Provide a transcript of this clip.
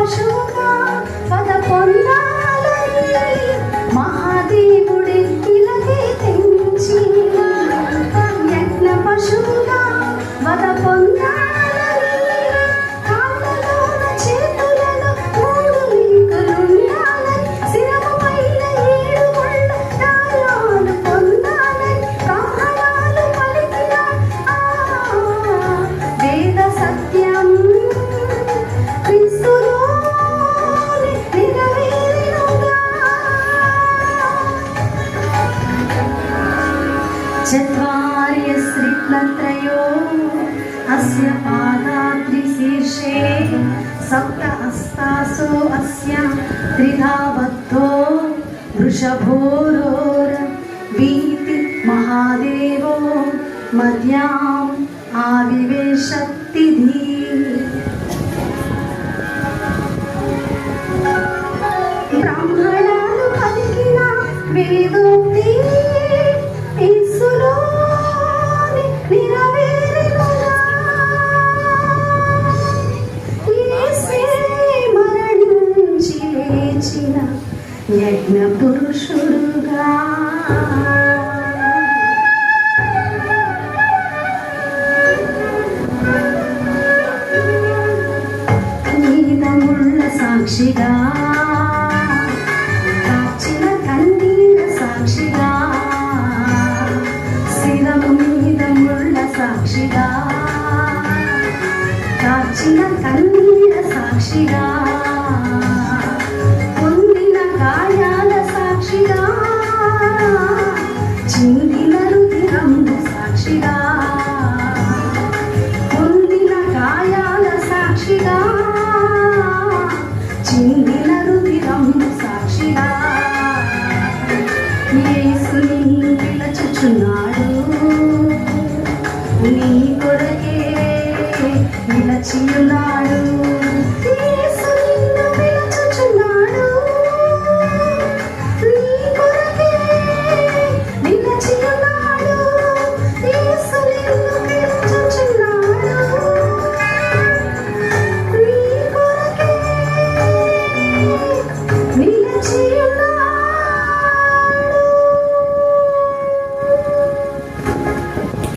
పశువుగా పద పొందాలని మహాదేవుడే ఇలాగే తెంచి యజ్ఞ పశువుగా వద పొందాలని కాళ్ళలోన చేతులలో 3 లింకులుండాలని శిరము పైన 7 ముళ్ళ దారాలు పొందాలని బ్రాహ్మణాలు పలికిన వేద సత్యం క్రీస్తులోని నెరవేరెనుగా. చత్వార్యస్త్రిత్లత్రయో అస్య పాదాద్రిశీర్షే సప్త హస్తాసో అస్య త్రిధా బద్ధో వృషభోరోర వీతి మహాదేవో మధ్యాం ఆవివేశక్తిధి. బ్రాహ్మణాలు పలికిన వేదోక్తి యేసులోని నెరవేరెనుగా. యేసే మరణించి లేచిన యజ్ఞ పురుషుడుగా. నీదముళ్ళ సాక్షిగా కాచిన కన్నీర సాక్షిగా శిరము మీద ముళ్ళ సాక్షిగా కాచిన కన్నీర సాక్షిగా పొందిన గాయాల సాక్షిగా చిందిన రుధిరము సాక్షిగా